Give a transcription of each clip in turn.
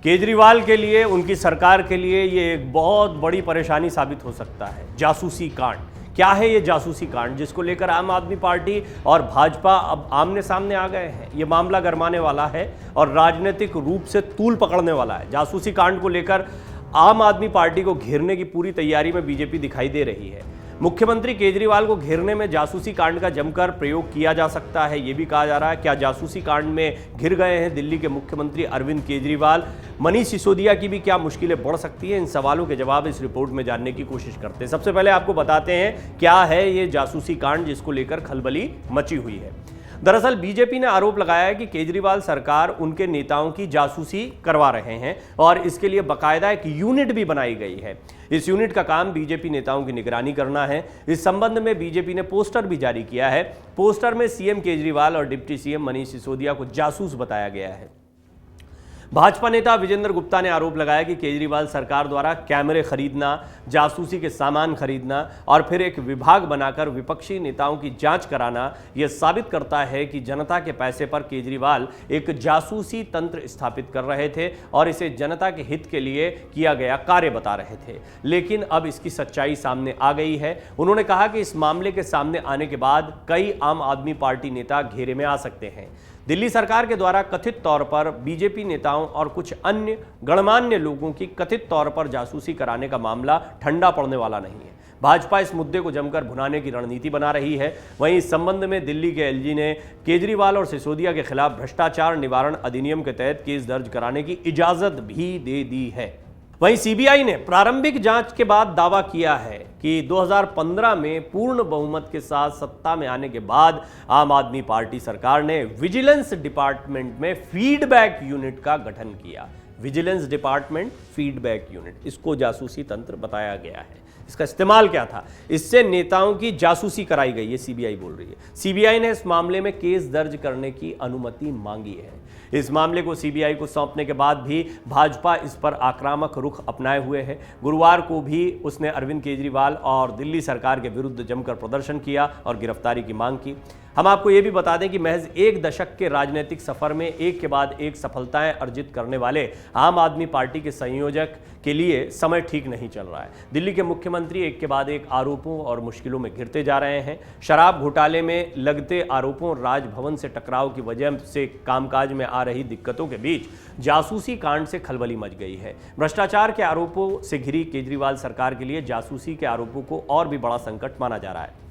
केजरीवाल के लिए, उनकी सरकार के लिए ये एक बहुत बड़ी परेशानी साबित हो सकता है। जासूसी कांड क्या है? ये जासूसी कांड जिसको लेकर आम आदमी पार्टी और भाजपा अब आमने सामने आ गए हैं। ये मामला गरमाने वाला है और राजनीतिक रूप से तूल पकड़ने वाला है। जासूसी कांड को लेकर आम आदमी पार्टी को घेरने की पूरी तैयारी में बीजेपी दिखाई दे रही है। मुख्यमंत्री केजरीवाल को घेरने में जासूसी कांड का जमकर प्रयोग किया जा सकता है। ये भी कहा जा रहा है क्या जासूसी कांड में घिर गए हैं दिल्ली के मुख्यमंत्री अरविंद केजरीवाल। मनीष सिसोदिया की भी क्या मुश्किलें बढ़ सकती हैं? इन सवालों के जवाब इस रिपोर्ट में जानने की कोशिश करते हैं। सबसे पहले आपको बताते हैं क्या है ये जासूसी कांड जिसको लेकर खलबली मची हुई है। दरअसल बीजेपी ने आरोप लगाया है कि केजरीवाल सरकार उनके नेताओं की जासूसी करवा रहे हैं और इसके लिए बाकायदा एक यूनिट भी बनाई गई है। इस यूनिट का काम बीजेपी नेताओं की निगरानी करना है। इस संबंध में बीजेपी ने पोस्टर भी जारी किया है। पोस्टर में सीएम केजरीवाल और डिप्टी सीएम मनीष सिसोदिया को जासूस बताया गया है। भाजपा नेता विजेंद्र गुप्ता ने आरोप लगाया कि केजरीवाल सरकार द्वारा कैमरे खरीदना, जासूसी के सामान खरीदना और फिर एक विभाग बनाकर विपक्षी नेताओं की जांच कराना यह साबित करता है कि जनता के पैसे पर केजरीवाल एक जासूसी तंत्र स्थापित कर रहे थे और इसे जनता के हित के लिए किया गया कार्य बता रहे थे। लेकिन अब इसकी सच्चाई सामने आ गई है। उन्होंने कहा कि इस मामले के सामने आने के बाद कई आम आदमी पार्टी नेता घेरे में आ सकते हैं। दिल्ली सरकार के द्वारा कथित तौर पर बीजेपी नेताओं और कुछ अन्य गणमान्य लोगों की कथित तौर पर जासूसी कराने का मामला ठंडा पड़ने वाला नहीं है। भाजपा इस मुद्दे को जमकर भुनाने की रणनीति बना रही है। वहीं इस संबंध में दिल्ली के एलजी ने केजरीवाल और सिसोदिया के खिलाफ भ्रष्टाचार निवारण अधिनियम के तहत केस दर्ज कराने की इजाजत भी दे दी है। वहीं सीबीआई ने प्रारंभिक जांच के बाद दावा किया है कि 2015 में पूर्ण बहुमत के साथ सत्ता में आने के बाद आम आदमी पार्टी सरकार ने विजिलेंस डिपार्टमेंट में फीडबैक यूनिट का गठन किया। विजिलेंस डिपार्टमेंट फीडबैक यूनिट, इसको जासूसी तंत्र बताया गया है। इसका इस्तेमाल क्या था? इससे नेताओं की जासूसी कराई गई, ये सीबीआई बोल रही है। सीबीआई ने इस मामले में केस दर्ज करने की अनुमति मांगी है। इस मामले को सीबीआई को सौंपने के बाद भी भाजपा इस पर आक्रामक रुख अपनाए हुए है। गुरुवार को भी उसने अरविंद केजरीवाल और दिल्ली सरकार के विरुद्ध जमकर प्रदर्शन किया और गिरफ्तारी की मांग की। हम आपको ये भी बता दें कि महज एक दशक के राजनीतिक सफर में एक के बाद एक सफलताएं अर्जित करने वाले आम आदमी पार्टी के संयोजक के लिए समय ठीक नहीं चल रहा है। दिल्ली के मुख्यमंत्री एक के बाद एक आरोपों और मुश्किलों में घिरते जा रहे हैं। शराब घोटाले में लगते आरोपों, राजभवन से टकराव की वजह से कामकाज में आ रही दिक्कतों के बीच जासूसी कांड से खलबली मच गई है। भ्रष्टाचार के आरोपों से घिरी केजरीवाल सरकार के लिए जासूसी के आरोपों को और भी बड़ा संकट माना जा रहा है।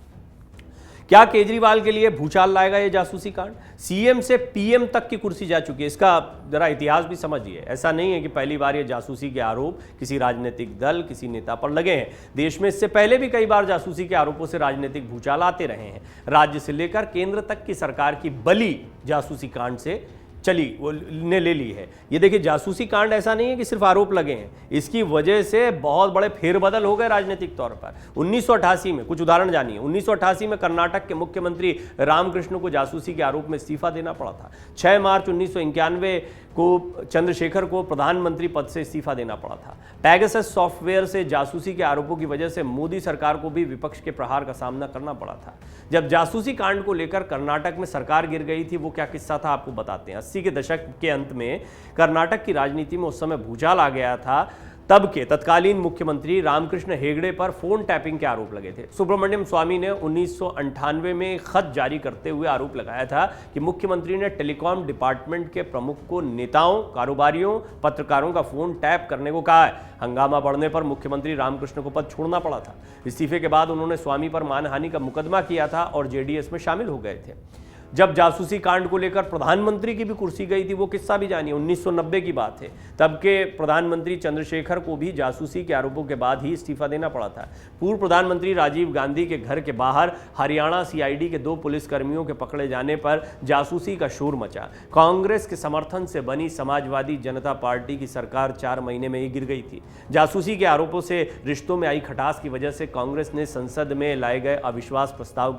क्या केजरीवाल के लिए भूचाल लाएगा ये जासूसी कांड? सीएम से पीएम तक की कुर्सी जा चुकी है। इसका जरा इतिहास भी समझिए। ऐसा नहीं है कि पहली बार ये जासूसी के आरोप किसी राजनीतिक दल, किसी नेता पर लगे हैं। देश में इससे पहले भी कई बार जासूसी के आरोपों से राजनीतिक भूचाल आते रहे हैं। राज्य से लेकर केंद्र तक की सरकार की बलि जासूसी कांड से ने ले ली है। ये देखिए, जासूसी कांड ऐसा नहीं है कि सिर्फ आरोप लगे हैं, इसकी वजह से बहुत बड़े फेरबदल हो गए राजनीतिक तौर पर। 1988 में कुछ उदाहरण जानिए। 1988 में कर्नाटक के मुख्यमंत्री रामकृष्ण को जासूसी के आरोप में इस्तीफा देना पड़ा था। 6 मार्च 1991 को चंद्रशेखर को प्रधानमंत्री पद से इस्तीफा देना पड़ा था। पैगासस सॉफ्टवेयर से जासूसी के आरोपों की वजह से मोदी सरकार को भी विपक्ष के प्रहार का सामना करना पड़ा था। जब जासूसी कांड को लेकर कर्नाटक में सरकार गिर गई थी, वो क्या किस्सा था आपको बताते हैं। 80 के दशक के अंत में कर्नाटक की राजनीति में उस समय भूचाल आ गया था। तब के तत्कालीन मुख्यमंत्री रामकृष्ण हेगड़े पर फोन टैपिंग के आरोप लगे थे। सुब्रमण्यम स्वामी ने 1998 में खत जारी करते हुए आरोप लगाया था कि मुख्यमंत्री ने टेलीकॉम डिपार्टमेंट के प्रमुख को नेताओं, कारोबारियों, पत्रकारों का फोन टैप करने को कहा है। हंगामा बढ़ने पर मुख्यमंत्री रामकृष्ण को पद छोड़ना पड़ा था। इस्तीफे के बाद उन्होंने स्वामी पर मानहानि का मुकदमा किया था और जेडीएस में शामिल हो गए थे। जब जासूसी कांड को लेकर प्रधानमंत्री की भी कुर्सी गई थी, वो किस्सा भी जानिए। 1990 की बात है। तब के प्रधानमंत्री चंद्रशेखर को भी जासूसी के आरोपों के बाद ही इस्तीफा देना पड़ा था। पूर्व प्रधानमंत्री राजीव गांधी के घर के बाहर हरियाणा सीआईडी के 2 पुलिसकर्मियों के पकड़े जाने पर जासूसी का शोर मचा। कांग्रेस के समर्थन से बनी समाजवादी जनता पार्टी की सरकार 4 महीने में ही गिर गई थी। जासूसी के आरोपों से रिश्तों में आई खटास की वजह से कांग्रेस ने संसद में लाए गए अविश्वास प्रस्ताव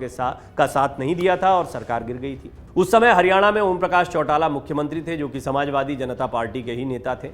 का साथ नहीं दिया था और सरकार गिर गई थी। उस समय हरियाणा में ओम प्रकाश चौटाला मुख्यमंत्री थे, जो कि समाजवादी जनता पार्टी के ही नेता थे।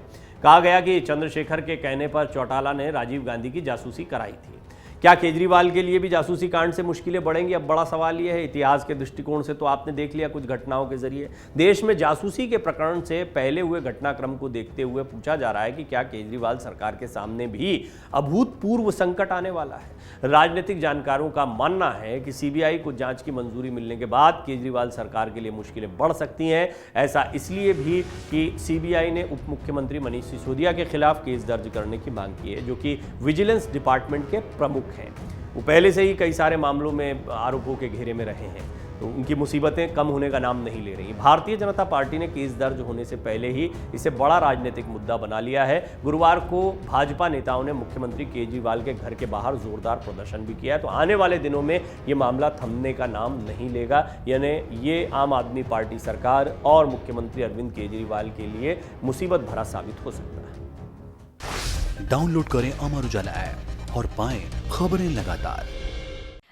कहा गया कि चंद्रशेखर के कहने पर चौटाला ने राजीव गांधी की जासूसी कराई थी। क्या केजरीवाल के लिए भी जासूसी कांड से मुश्किलें बढ़ेंगी? अब बड़ा सवाल यह है। इतिहास के दृष्टिकोण से तो आपने देख लिया कुछ घटनाओं के जरिए। देश में जासूसी के प्रकरण से पहले हुए घटनाक्रम को देखते हुए पूछा जा रहा है कि क्या केजरीवाल सरकार के सामने भी अभूतपूर्व संकट आने वाला है? राजनीतिक जानकारों का मानना है कि सीबीआई को जांच की मंजूरी मिलने के बाद केजरीवाल सरकार के लिए मुश्किलें बढ़ सकती हैं। ऐसा इसलिए भी कि सीबीआई ने उप मुख्यमंत्री मनीष सिसोदिया के खिलाफ केस दर्ज करने की मांग की है, जो कि विजिलेंस डिपार्टमेंट के प्रमुख हैं। वो पहले से ही कई सारे मामलों में आरोपों के घेरे में रहे हैं, तो उनकी मुसीबतें कम होने का नाम नहीं ले रही। भारतीय जनता पार्टी ने केस दर्ज होने से पहले ही इसे बड़ा राजनीतिक मुद्दा बना लिया है। गुरुवार को भाजपा नेताओं ने मुख्यमंत्री केजरीवाल के घर के बाहर जोरदार प्रदर्शन भी किया है। तो आने वाले दिनों में ये मामला थमने का नाम नहीं लेगा, यानी ये आम आदमी पार्टी सरकार और मुख्यमंत्री अरविंद केजरीवाल के लिए मुसीबत भरा साबित हो सकता है। डाउनलोड करें अमर उजाला ऐप और पाएं खबरें लगातार।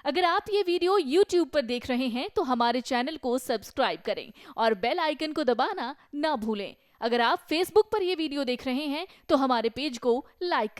अगर आप ये वीडियो YouTube पर देख रहे हैं तो हमारे चैनल को सब्सक्राइब करें और बेल आइकन को दबाना ना भूलें। अगर आप Facebook पर ये वीडियो देख रहे हैं तो हमारे पेज को लाइक करें।